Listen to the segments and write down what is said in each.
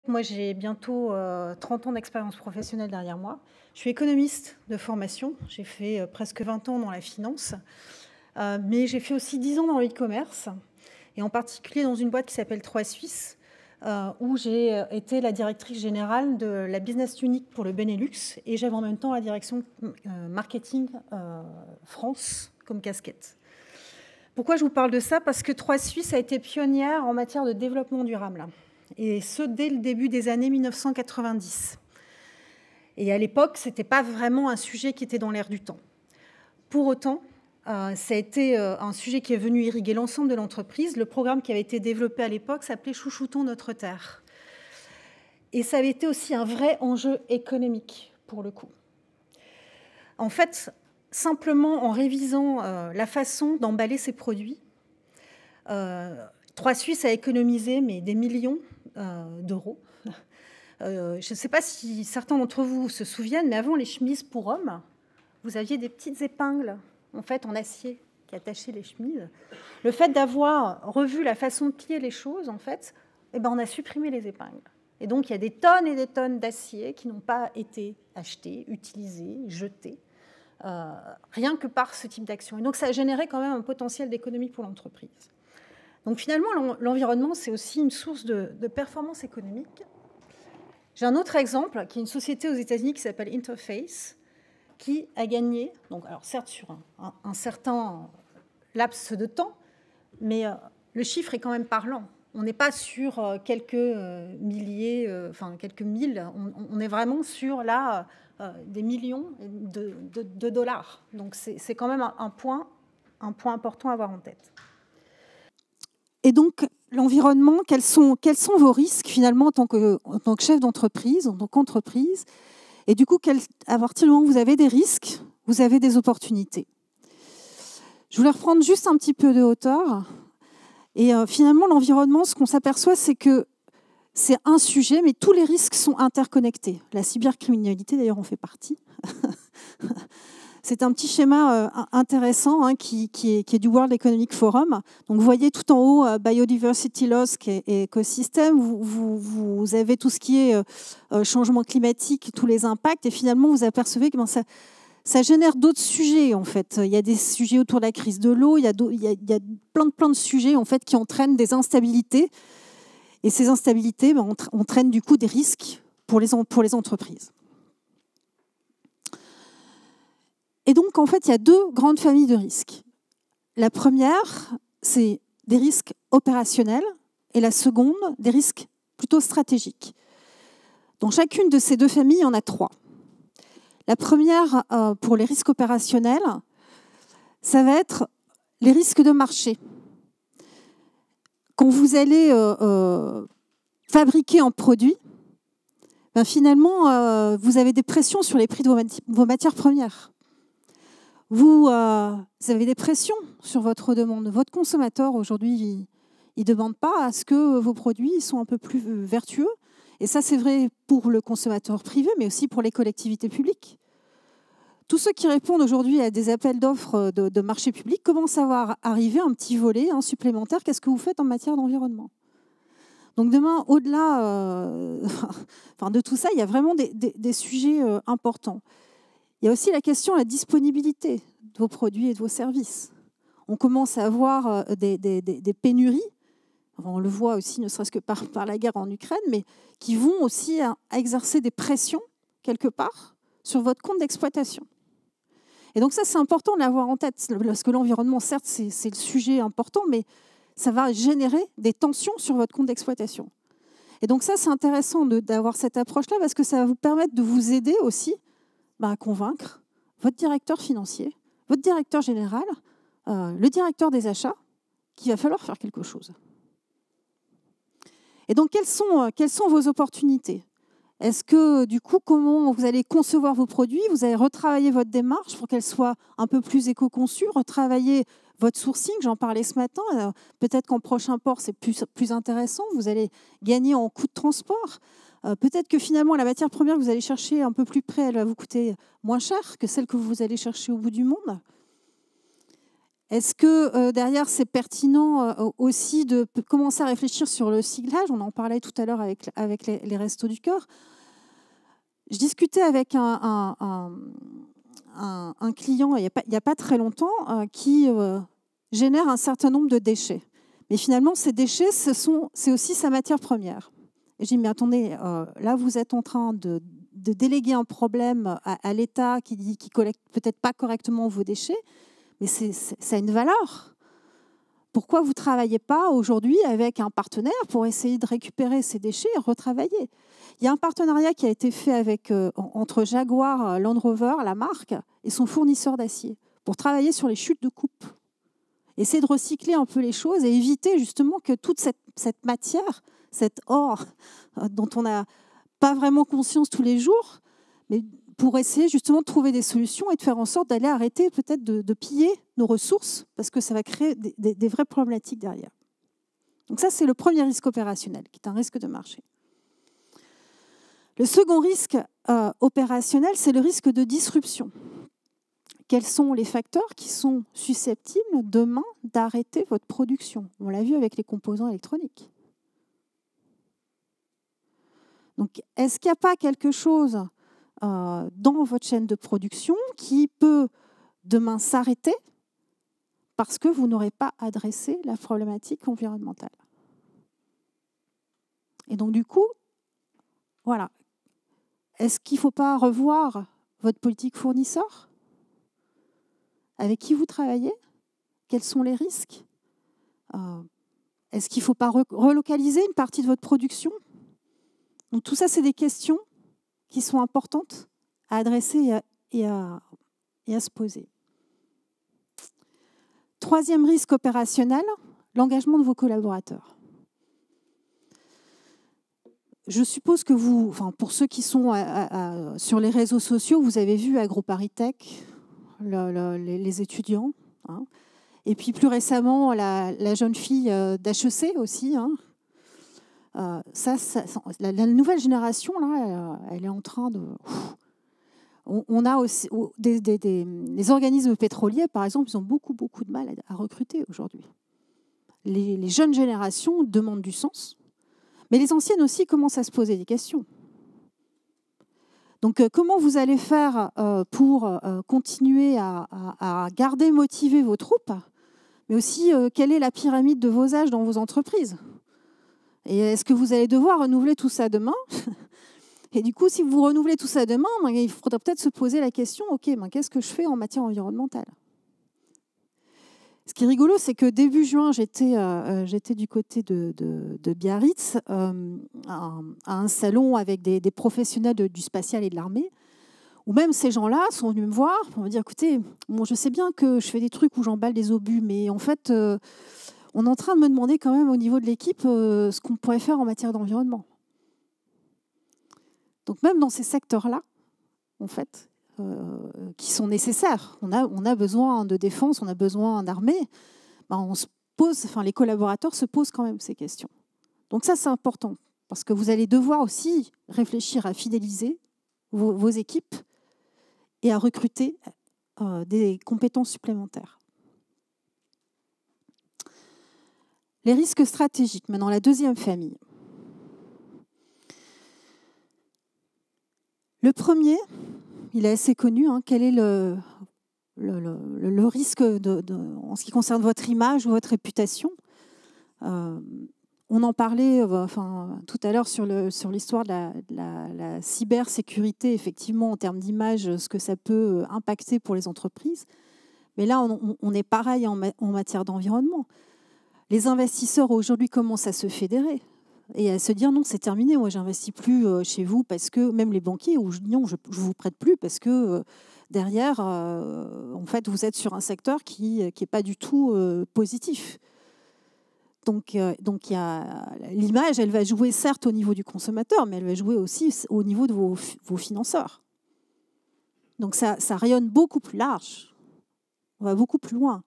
Moi, j'ai bientôt 30 ans d'expérience professionnelle derrière moi. Je suis économiste de formation. J'ai fait presque 20 ans dans la finance, mais j'ai fait aussi 10 ans dans le e-commerce, et en particulier dans une boîte qui s'appelle 3 Suisse, où j'ai été la directrice générale de la business unit pour le Benelux, et j'avais en même temps la direction marketing France comme casquette. Pourquoi je vous parle de ça? Parce que 3 Suisse a été pionnière en matière de développement durable, et ce, dès le début des années 1990. Et à l'époque, ce n'était pas vraiment un sujet qui était dans l'air du temps. Pour autant, ça a été un sujet qui est venu irriguer l'ensemble de l'entreprise. Le programme qui avait été développé à l'époque s'appelait « Chouchoutons notre terre ». Et ça avait été aussi un vrai enjeu économique, pour le coup. En fait, simplement en révisant la façon d'emballer ces produits, 3 Suisse a économisé des millions d'euros. Je ne sais pas si certains d'entre vous se souviennent, mais avant les chemises pour hommes, vous aviez des petites épingles en fait, en acier qui attachaient les chemises. Le fait d'avoir revu la façon de plier les choses, en fait, on a supprimé les épingles. Et donc, il y a des tonnes et des tonnes d'acier qui n'ont pas été achetés, utilisés, jetés, rien que par ce type d'action. Et donc, ça a généré quand même un potentiel d'économie pour l'entreprise. Donc, finalement, l'environnement, c'est aussi une source de performance économique. J'ai un autre exemple, qui est une société aux États-Unis qui s'appelle Interface, qui a gagné, donc, alors certes sur un certain laps de temps, mais le chiffre est quand même parlant. On n'est pas sur quelques milliers, quelques mille, on est vraiment sur là des millions de dollars. Donc c'est quand même un point important à avoir en tête. Et donc, l'environnement, quels sont vos risques finalement en tant que chef d'entreprise, en tant qu'entreprise? Et du coup, à partir du moment où vous avez des risques, vous avez des opportunités. Je voulais reprendre juste un petit peu de hauteur. Et finalement, l'environnement, ce qu'on s'aperçoit, c'est que c'est un sujet, mais tous les risques sont interconnectés. La cybercriminalité, d'ailleurs, en fait partie. C'est un petit schéma intéressant qui est du World Economic Forum. Donc, vous voyez tout en haut Biodiversity Loss et écosystème. Vous avez tout ce qui est changement climatique, tous les impacts. Et finalement, vous apercevez que ça génère d'autres sujets, en fait. Il y a des sujets autour de la crise de l'eau. Il y a plein de sujets, en fait, qui entraînent des instabilités. Et ces instabilités entraînent, du coup, des risques pour les entreprises. Et donc, en fait, il y a deux grandes familles de risques. La première, c'est des risques opérationnels, et la seconde, des risques plutôt stratégiques. Dans chacune de ces deux familles, il y en a trois. La première, pour les risques opérationnels, ça va être les risques de marché. Quand vous allez fabriquer un produit, finalement, vous avez des pressions sur les prix de vos matières premières. Vous avez des pressions sur votre demande. Votre consommateur, aujourd'hui, il ne demande pas à ce que vos produits soient un peu plus vertueux. Et ça, c'est vrai pour le consommateur privé, mais aussi pour les collectivités publiques. Tous ceux qui répondent aujourd'hui à des appels d'offres de marché public commencent à voir arriver un petit volet supplémentaire. Qu'est-ce que vous faites en matière d'environnement? Donc demain, au-delà de tout ça, il y a vraiment des sujets importants. Il y a aussi la question de la disponibilité de vos produits et de vos services. On commence à avoir des pénuries, on le voit aussi ne serait-ce que par la guerre en Ukraine, mais qui vont aussi à exercer des pressions, quelque part, sur votre compte d'exploitation. Et donc ça, c'est important de l'avoir en tête, parce que l'environnement, certes, c'est le sujet important, mais ça va générer des tensions sur votre compte d'exploitation. Et donc ça, c'est intéressant d'avoir cette approche-là, parce que ça va vous permettre de vous aider aussi à convaincre votre directeur financier, votre directeur général, le directeur des achats, qu'il va falloir faire quelque chose. Et donc, quelles sont vos opportunités? Est-ce que, du coup, comment vous allez concevoir vos produits? Vous allez retravailler votre démarche pour qu'elle soit un peu plus éco-conçue, retravailler votre sourcing, j'en parlais ce matin. Peut-être qu'en prochain port, c'est plus intéressant. Vous allez gagner en coût de transport. Peut-être que finalement, la matière première que vous allez chercher un peu plus près, elle va vous coûter moins cher que celle que vous allez chercher au bout du monde. Est-ce que derrière, c'est pertinent aussi de commencer à réfléchir sur le ciblage? On en parlait tout à l'heure avec les Restos du Cœur. Je discutais avec un client il n'y a pas très longtemps qui génère un certain nombre de déchets. Mais finalement, ces déchets, c'est aussi sa matière première. Et j'ai dit, mais attendez, là, vous êtes en train de déléguer un problème à l'État qui ne collecte peut-être pas correctement vos déchets, mais ça a une valeur. Pourquoi vous ne travaillez pas aujourd'hui avec un partenaire pour essayer de récupérer ces déchets et retravailler? Il y a un partenariat qui a été fait entre Jaguar Land Rover, la marque, et son fournisseur d'acier pour travailler sur les chutes de coupe. Essayer de recycler un peu les choses et éviter justement que toute cette matière, cet or dont on n'a pas vraiment conscience tous les jours, mais pour essayer justement de trouver des solutions et de faire en sorte d'aller arrêter peut-être de piller nos ressources, parce que ça va créer des vraies problématiques derrière. Donc ça, c'est le premier risque opérationnel, qui est un risque de marché. Le second risque opérationnel, c'est le risque de disruption. Quels sont les facteurs qui sont susceptibles demain d'arrêter votre production? On l'a vu avec les composants électroniques. Donc, est-ce qu'il n'y a pas quelque chose dans votre chaîne de production qui peut demain s'arrêter parce que vous n'aurez pas adressé la problématique environnementale? Et donc, du coup, voilà. Est-ce qu'il ne faut pas revoir votre politique fournisseur? Avec qui vous travaillez? Quels sont les risques? Est-ce qu'il ne faut pas relocaliser une partie de votre production? Donc tout ça, c'est des questions qui sont importantes à adresser et à se poser. Troisième risque opérationnel, l'engagement de vos collaborateurs. Je suppose que vous, pour ceux qui sont sur les réseaux sociaux, vous avez vu AgroParisTech, les étudiants, hein. Et puis plus récemment, la jeune fille d'HEC aussi. Hein. La nouvelle génération, là, elle est en train de... On a aussi les organismes pétroliers, par exemple, ils ont beaucoup de mal à recruter aujourd'hui. Les jeunes générations demandent du sens, mais les anciennes aussi commencent à se poser des questions. Donc, comment vous allez faire pour continuer à garder motivées vos troupes, mais aussi quelle est la pyramide de vos âges dans vos entreprises? Et est-ce que vous allez devoir renouveler tout ça demain? Et du coup, si vous renouvelez tout ça demain, il faudra peut-être se poser la question, OK, qu'est-ce que je fais en matière environnementale? Ce qui est rigolo, c'est que début juin, j'étais du côté de Biarritz, à un salon avec des professionnels du spatial et de l'armée, où même ces gens-là sont venus me voir pour me dire, écoutez, je sais bien que je fais des trucs où j'emballe des obus, mais en fait, on est en train de me demander quand même au niveau de l'équipe ce qu'on pourrait faire en matière d'environnement. Donc même dans ces secteurs-là, en fait, qui sont nécessaires, on a besoin de défense, on a besoin d'armée, les collaborateurs se posent quand même ces questions. Donc ça, c'est important, parce que vous allez devoir aussi réfléchir à fidéliser vos équipes et à recruter des compétences supplémentaires. Les risques stratégiques, maintenant la deuxième famille. Le premier, il est assez connu. Quel est le risque en ce qui concerne votre image ou votre réputation? On en parlait tout à l'heure sur l'histoire de la cybersécurité, effectivement, en termes d'image, ce que ça peut impacter pour les entreprises. Mais là, on est pareil en matière d'environnement. Les investisseurs aujourd'hui commencent à se fédérer et à se dire non, c'est terminé, moi j'investis plus chez vous parce que même les banquiers, ou non, je vous prête plus parce que derrière, en fait, vous êtes sur un secteur qui est pas du tout positif. Donc l'image, elle va jouer certes au niveau du consommateur, mais elle va jouer aussi au niveau de vos financeurs. Donc ça rayonne beaucoup plus large. On va beaucoup plus loin.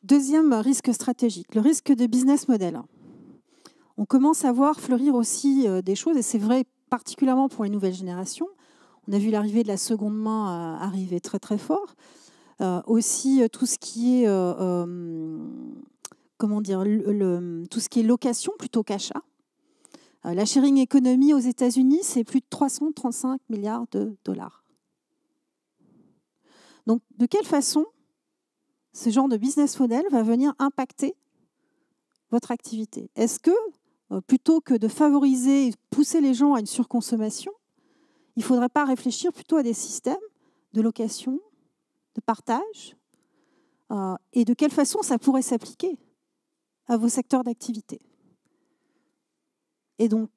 Deuxième risque stratégique, le risque de business model. On commence à voir fleurir aussi des choses, et c'est vrai particulièrement pour les nouvelles générations. On a vu l'arrivée de la seconde main arriver très très fort. Aussi tout ce qui est comment dire, tout ce qui est location plutôt qu'achat. La sharing economy aux États-Unis, c'est plus de 335 milliards de dollars. Donc, de quelle façon ce genre de business model va venir impacter votre activité? Est-ce que, plutôt que de favoriser et pousser les gens à une surconsommation, il ne faudrait pas réfléchir plutôt à des systèmes de location, de partage, et de quelle façon ça pourrait s'appliquer à vos secteurs d'activité? Et donc,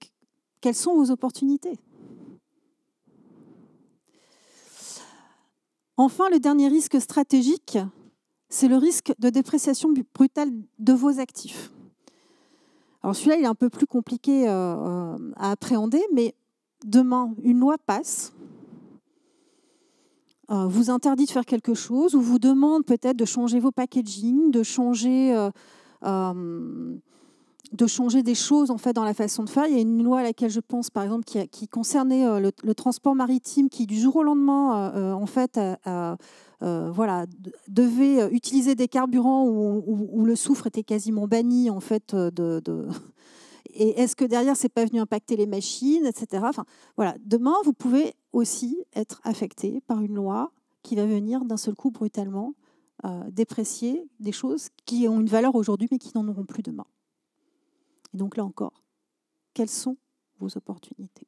quelles sont vos opportunités? Enfin, le dernier risque stratégique, c'est le risque de dépréciation brutale de vos actifs. Alors celui-là, il est un peu plus compliqué à appréhender, mais demain, une loi passe, vous interdit de faire quelque chose, ou vous demande peut-être de changer vos packaging, de changer des choses en fait, dans la façon de faire. Il y a une loi à laquelle je pense, par exemple, qui concernait le transport maritime, qui du jour au lendemain en fait, voilà, devait utiliser des carburants où le soufre était quasiment banni. En fait, Et est-ce que derrière, ce n'est pas venu impacter les machines, etc. Enfin, voilà. Demain, vous pouvez aussi être affecté par une loi qui va venir d'un seul coup brutalement déprécier des choses qui ont une valeur aujourd'hui mais qui n'en auront plus demain. Et donc là encore, quelles sont vos opportunités?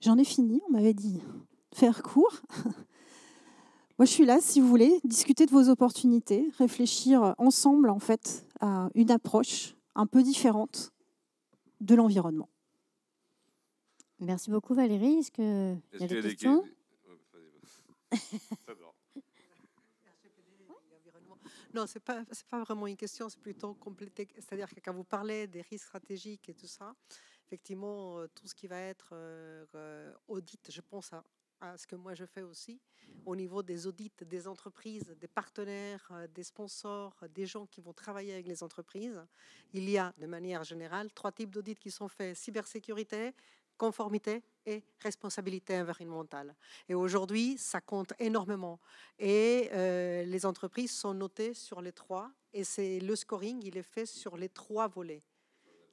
J'en ai fini, on m'avait dit faire court. Moi, je suis là, si vous voulez, discuter de vos opportunités, réfléchir ensemble, en fait, à une approche un peu différente de l'environnement. Merci beaucoup, Valérie. Est-ce qu'il y a des questions? Non, ce n'est pas vraiment une question, c'est plutôt compléter. C'est-à-dire que quand vous parlez des risques stratégiques et tout ça, effectivement, tout ce qui va être audit, je pense à ce que moi je fais aussi, au niveau des audits des entreprises, des partenaires, des sponsors, des gens qui vont travailler avec les entreprises. Il y a de manière générale 3 types d'audits qui sont faits: cybersécurité, conformité et responsabilité environnementale. Et aujourd'hui, ça compte énormément. Et les entreprises sont notées sur les 3. Et le scoring, il est fait sur les 3 volets.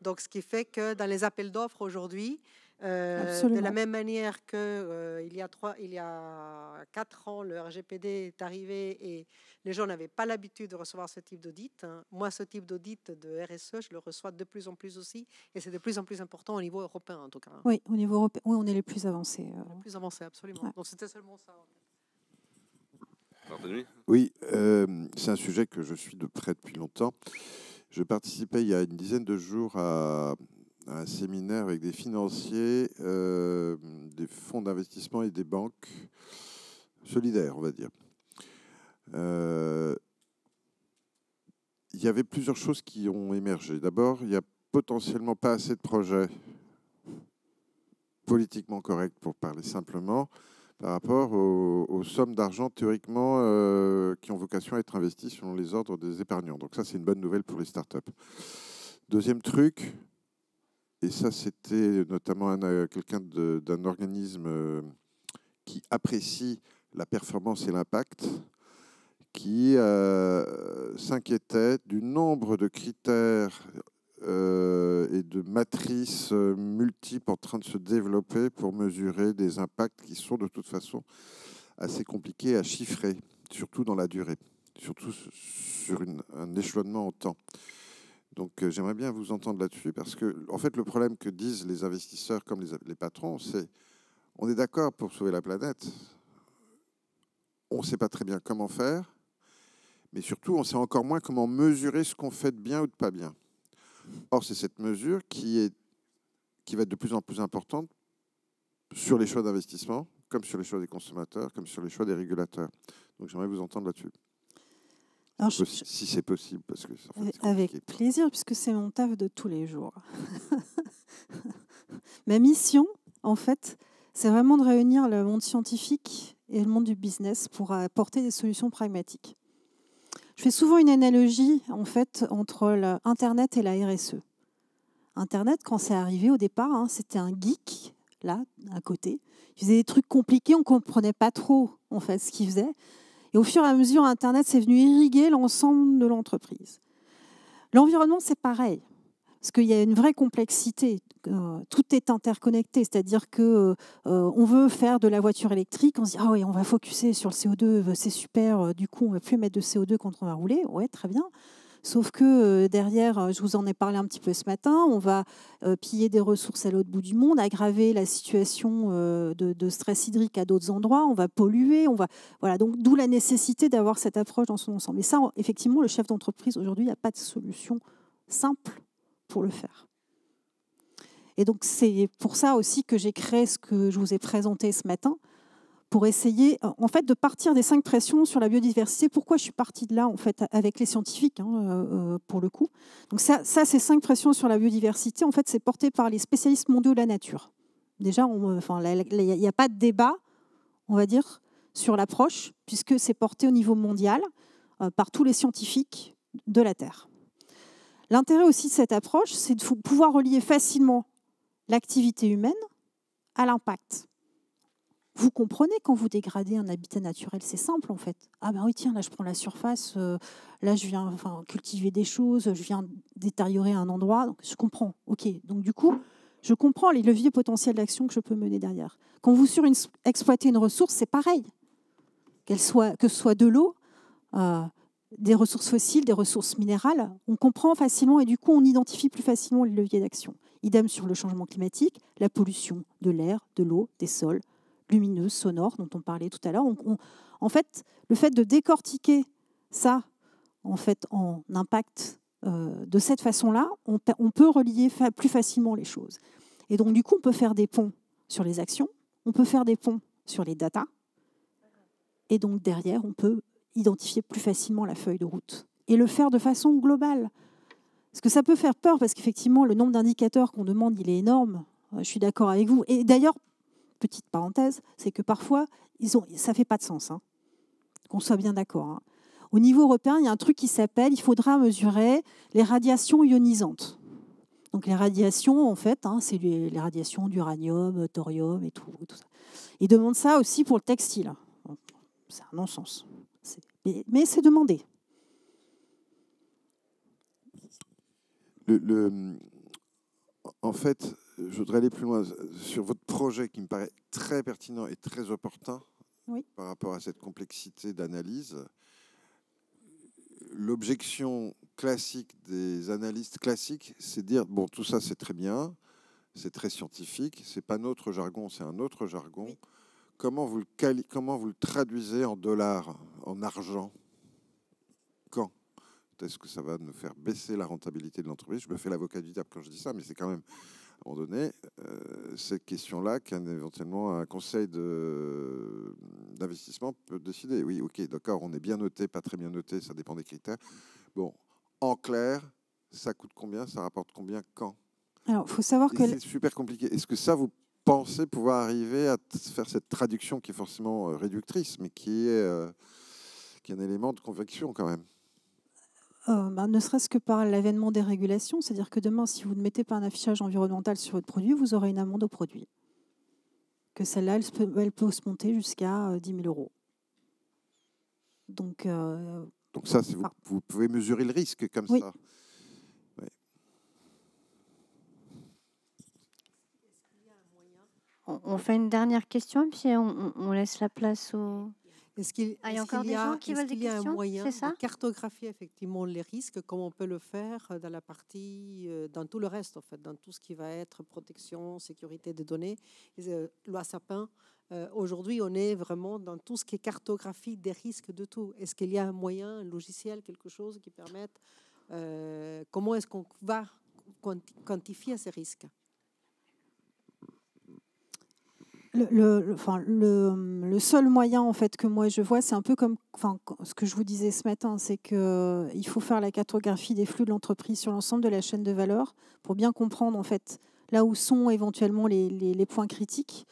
Donc, ce qui fait que dans les appels d'offres aujourd'hui, de la même manière qu'il y a 4 ans, le RGPD est arrivé et les gens n'avaient pas l'habitude de recevoir ce type d'audit. Moi, ce type d'audit de RSE, je le reçois de plus en plus aussi, et c'est de plus en plus important au niveau européen, en tout cas. Oui, au niveau européen, oui, on est les plus avancés. Les plus avancés, absolument. Ouais. Donc, c'était seulement ça. Oui, c'est un sujet que je suis de près depuis longtemps. Je participais il y a une dizaine de jours à un séminaire avec des financiers, des fonds d'investissement et des banques solidaires, on va dire. Il y avait plusieurs choses qui ont émergé. D'abord, il n'y a potentiellement pas assez de projets politiquement corrects, pour parler simplement, par rapport aux sommes d'argent théoriquement qui ont vocation à être investies selon les ordres des épargnants. Donc ça, c'est une bonne nouvelle pour les startups. Deuxième truc, et ça, c'était notamment quelqu'un d'un organisme qui apprécie la performance et l'impact, qui s'inquiétait du nombre de critères et de matrices multiples en train de se développer pour mesurer des impacts qui sont de toute façon assez compliqués à chiffrer, surtout dans la durée, surtout sur un échelonnement en temps. Donc j'aimerais bien vous entendre là-dessus, parce que en fait, le problème que disent les investisseurs comme les patrons, c'est on est d'accord pour sauver la planète, on ne sait pas très bien comment faire, mais surtout, on sait encore moins comment mesurer ce qu'on fait de bien ou de pas bien. Or, c'est cette mesure qui va être de plus en plus importante sur les choix d'investissement, comme sur les choix des consommateurs, comme sur les choix des régulateurs. Donc, j'aimerais vous entendre là-dessus. Alors, si c'est possible, parce que en fait, avec plaisir, puisque c'est mon taf de tous les jours. Ma mission, en fait, c'est vraiment de réunir le monde scientifique et le monde du business pour apporter des solutions pragmatiques. Je fais souvent une analogie en fait, entre Internet et la RSE. Internet, quand c'est arrivé au départ, hein, c'était un geek, là, à côté. Il faisait des trucs compliqués, on ne comprenait pas trop en fait, ce qu'il faisait. Et au fur et à mesure, Internet, c'est venu irriguer l'ensemble de l'entreprise. L'environnement, c'est pareil. Parce qu'il y a une vraie complexité. Tout est interconnecté, c'est-à-dire que on veut faire de la voiture électrique, on se dit ah oui, on va focuser sur le CO2, c'est super. Du coup, on va plus mettre de CO2 quand on va rouler. Ouais, très bien. Sauf que derrière, je vous en ai parlé un petit peu ce matin, on va piller des ressources à l'autre bout du monde, aggraver la situation de stress hydrique à d'autres endroits, on va polluer, voilà. Donc d'où la nécessité d'avoir cette approche dans son ensemble. Et ça, effectivement, le chef d'entreprise aujourd'hui, il n'y a pas de solution simple pour le faire. Et donc c'est pour ça aussi que j'ai créé ce que je vous ai présenté ce matin, pour essayer en fait de partir des 5 pressions sur la biodiversité. Pourquoi je suis partie de là en fait avec les scientifiques pour le coup. Donc ça ces 5 pressions sur la biodiversité, en fait, c'est porté par les spécialistes mondiaux de la nature. Déjà, il n'y a pas de débat, on va dire, sur l'approche, puisque c'est porté au niveau mondial par tous les scientifiques de la Terre. L'intérêt aussi de cette approche, c'est de pouvoir relier facilement l'activité humaine à l'impact. Vous comprenez quand vous dégradez un habitat naturel, c'est simple en fait. Ah ben oui, tiens, là je prends la surface, là je viens cultiver des choses, je viens détériorer un endroit, donc je comprends. Ok, donc du coup, je comprends les leviers potentiels d'action que je peux mener derrière. Quand vous exploitez une ressource, c'est pareil. Que ce soit de l'eau, des ressources fossiles, des ressources minérales, on comprend facilement et du coup on identifie plus facilement les leviers d'action. Idem sur le changement climatique, la pollution de l'air, de l'eau, des sols, lumineuse, sonore, dont on parlait tout à l'heure. En fait, le fait de décortiquer ça en fait, en impact de cette façon-là, on peut relier plus facilement les choses. Et donc, du coup, on peut faire des ponts sur les actions, on peut faire des ponts sur les datas, et donc derrière, on peut identifier plus facilement la feuille de route et le faire de façon globale. Parce que ça peut faire peur, parce qu'effectivement, le nombre d'indicateurs qu'on demande, il est énorme. Je suis d'accord avec vous. Et d'ailleurs, petite parenthèse, c'est que parfois, ça ne fait pas de sens, hein, qu'on soit bien d'accord. Hein. Au niveau européen, il y a un truc qui s'appelle, il faudra mesurer les radiations ionisantes. Donc les radiations, en fait, hein, c'est les radiations d'uranium, thorium et tout ça. Ils demandent ça aussi pour le textile. C'est un non-sens. Mais c'est demandé. En fait, je voudrais aller plus loin sur votre projet qui me paraît très pertinent et très opportun par rapport à cette complexité d'analyse. L'objection classique des analystes classiques, c'est de dire, bon, tout ça c'est très bien, c'est très scientifique, c'est pas notre jargon, c'est un autre jargon. Oui. Comment vous le traduisez en dollars, en argent? Quand? Est-ce que ça va nous faire baisser la rentabilité de l'entreprise? Je me fais l'avocat du diable quand je dis ça, mais c'est quand même, à un moment donné, cette question-là qu'éventuellement un conseil d'investissement peut décider. Oui, ok, d'accord, on est bien noté, pas très bien noté, ça dépend des critères. Bon, en clair, ça coûte combien? Ça rapporte combien? Quand? Alors, il faut savoir que... C'est super compliqué. Est-ce que ça, vous pensez pouvoir arriver à faire cette traduction qui est forcément réductrice, mais qui est un élément de conviction quand même? Ne serait-ce que par l'avènement des régulations, c'est-à-dire que demain, si vous ne mettez pas un affichage environnemental sur votre produit, vous aurez une amende au produit. Que celle-là, elle peut se monter jusqu'à 10 000 €. Donc ça, vous pouvez mesurer le risque comme ça. Oui. On fait une dernière question, puis on laisse la place aux... Est-ce qu'il y a encore des gens qui veulent des questions? Un moyen de cartographier effectivement les risques, comme on peut le faire dans la partie, dans tout le reste, en fait, dans tout ce qui va être protection, sécurité des données, loi Sapin. Aujourd'hui, on est vraiment dans tout ce qui est cartographie des risques de tout. Est-ce qu'il y a un moyen, un logiciel, quelque chose qui permette comment est-ce qu'on va quantifier ces risques? Le seul moyen en fait que moi je vois, c'est un peu comme ce que je vous disais ce matin, c'est qu'il faut faire la cartographie des flux de l'entreprise sur l'ensemble de la chaîne de valeur pour bien comprendre en fait là où sont éventuellement les points critiques.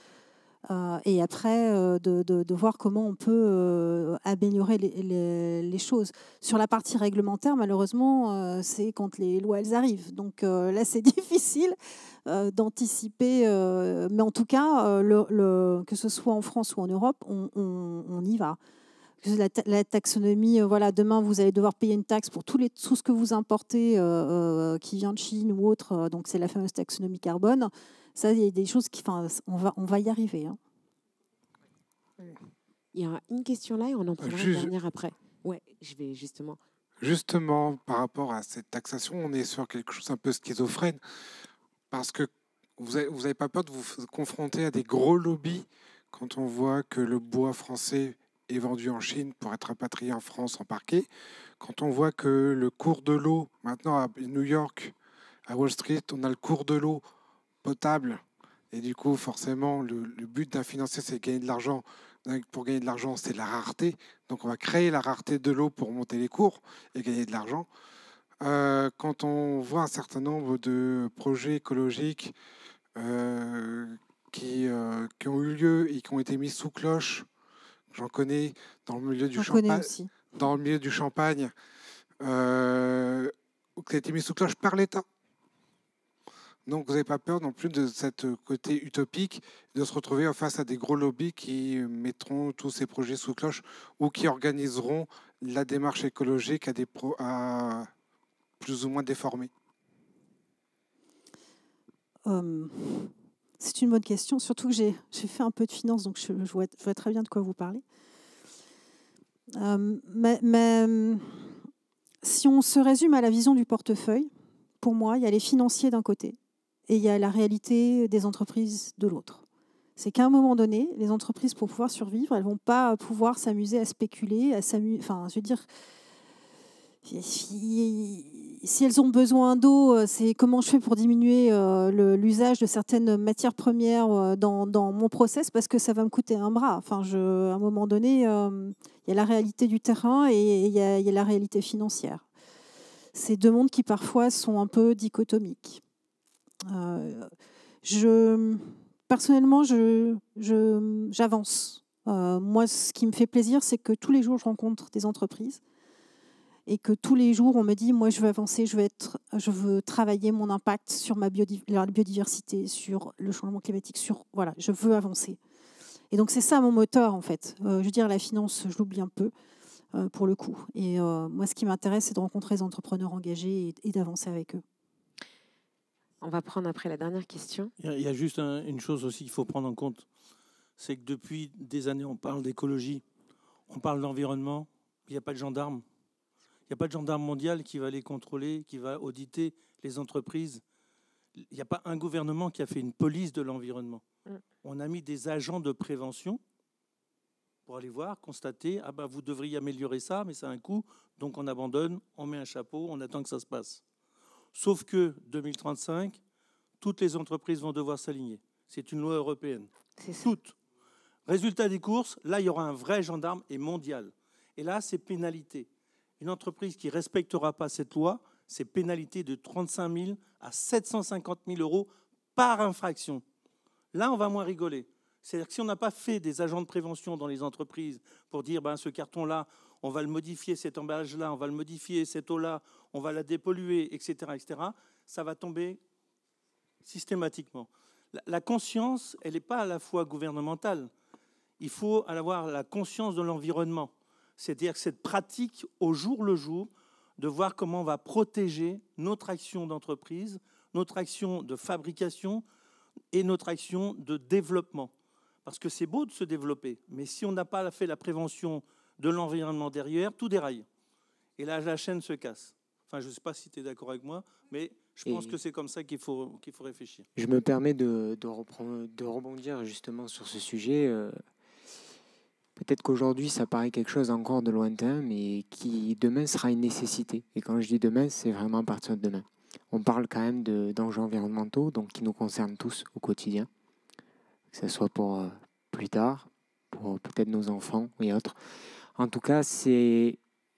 Et après, de voir comment on peut améliorer les choses. Sur la partie réglementaire, malheureusement, c'est quand les lois elles arrivent. Donc là, c'est difficile d'anticiper. Mais en tout cas, que ce soit en France ou en Europe, on y va. La taxonomie, voilà, demain, vous allez devoir payer une taxe pour tout ce que vous importez qui vient de Chine ou autre. Donc, c'est la fameuse taxonomie carbone. Ça, il y a des choses on va y arriver. Hein. Il y a une question là et on en prendra une dernière après. Ouais, je vais justement. Justement, par rapport à cette taxation, on est sur quelque chose un peu schizophrène parce que vous avez pas peur de vous confronter à des gros lobbies quand on voit que le bois français est vendu en Chine pour être rapatrié en France en parquet. Quand on voit que le cours de l'eau, maintenant à New York, à Wall Street, on a le cours de l'eau potable. Et du coup, forcément, le but d'un financier, c'est gagner de l'argent. Pour gagner de l'argent, c'est la rareté. Donc, on va créer la rareté de l'eau pour monter les cours et gagner de l'argent. Quand on voit un certain nombre de projets écologiques qui ont eu lieu et qui ont été mis sous cloche, j'en connais dans le milieu du Champagne, dans le milieu du Champagne, qui a été mis sous cloche par l'État. Donc vous n'avez pas peur non plus de cette côté utopique, de se retrouver face à des gros lobbies qui mettront tous ces projets sous cloche ou qui organiseront la démarche écologique à plus ou moins déformée. C'est une bonne question, surtout que j'ai fait un peu de finance, donc je vois très bien de quoi vous parlez. Mais si on se résume à la vision du portefeuille, pour moi, il y a les financiers d'un côté et il y a la réalité des entreprises de l'autre. C'est qu'à un moment donné, les entreprises, pour pouvoir survivre, elles ne vont pas pouvoir s'amuser à spéculer, enfin, je veux dire, si elles ont besoin d'eau, c'est comment je fais pour diminuer l'usage de certaines matières premières dans mon process parce que ça va me coûter un bras. Enfin, à un moment donné, il y a la réalité du terrain et il y a la réalité financière. C'est deux mondes qui parfois sont un peu dichotomiques. Personnellement, j'avance. Moi, ce qui me fait plaisir, c'est que tous les jours, je rencontre des entreprises et que tous les jours, on me dit, moi, je veux avancer, je veux travailler mon impact sur la biodiversité, sur le changement climatique, voilà, je veux avancer. Et donc, c'est ça mon moteur, en fait. Je veux dire, la finance, je l'oublie un peu, pour le coup. Et moi, ce qui m'intéresse, c'est de rencontrer des entrepreneurs engagés et d'avancer avec eux. On va prendre après la dernière question. Il y a juste une chose aussi qu'il faut prendre en compte, c'est que depuis des années, on parle d'écologie, on parle d'environnement, il n'y a pas de gendarme. Il n'y a pas de gendarme mondial qui va les contrôler, qui va auditer les entreprises. Il n'y a pas un gouvernement qui a fait une police de l'environnement. On a mis des agents de prévention pour aller voir, constater, vous devriez améliorer ça, mais ça a un coût, donc on abandonne, on met un chapeau, on attend que ça se passe. Sauf que 2035, toutes les entreprises vont devoir s'aligner. C'est une loi européenne. Toutes. Résultat des courses, là, il y aura un vrai gendarme et mondial. Et là, c'est pénalité. Une entreprise qui ne respectera pas cette loi, c'est pénalité de 35 000 à 750 000 euros par infraction. Là, on va moins rigoler. C'est-à-dire que si on n'a pas fait des agents de prévention dans les entreprises pour dire ce carton-là, on va le modifier, cet emballage-là, on va le modifier, cette eau-là, on va la dépolluer, etc., ça va tomber systématiquement. La conscience, elle n'est pas à la fois gouvernementale. Il faut avoir la conscience de l'environnement. C'est-à-dire que cette pratique au jour le jour, de voir comment on va protéger notre action d'entreprise, notre action de fabrication et notre action de développement. Parce que c'est beau de se développer, mais si on n'a pas fait la prévention de l'environnement derrière, tout déraille. Et là, la chaîne se casse. Enfin, je ne sais pas si tu es d'accord avec moi, mais je pense que c'est comme ça qu'il faut réfléchir. Je me permets de rebondir justement sur ce sujet. Peut-être qu'aujourd'hui, ça paraît quelque chose encore de lointain, mais qui demain sera une nécessité. Et quand je dis demain, c'est vraiment à partir de demain. On parle quand même d'enjeux environnementaux, donc qui nous concernent tous au quotidien, que ce soit pour plus tard, pour peut-être nos enfants et autres. En tout cas,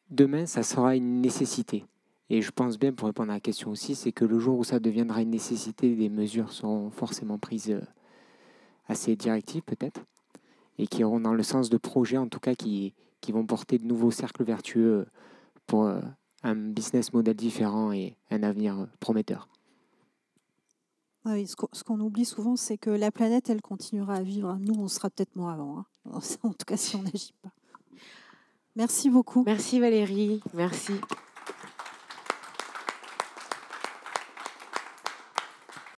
demain, ça sera une nécessité. Et je pense bien, pour répondre à la question aussi, c'est que le jour où ça deviendra une nécessité, des mesures seront forcément prises assez directives peut-être, et qui iront dans le sens de projets en tout cas qui vont porter de nouveaux cercles vertueux pour un business model différent et un avenir prometteur. Oui, ce qu'on oublie souvent, c'est que la planète, elle continuera à vivre. Nous, on sera peut-être morts avant. En tout cas, si on n'agit pas. Merci beaucoup. Merci Valérie. Merci.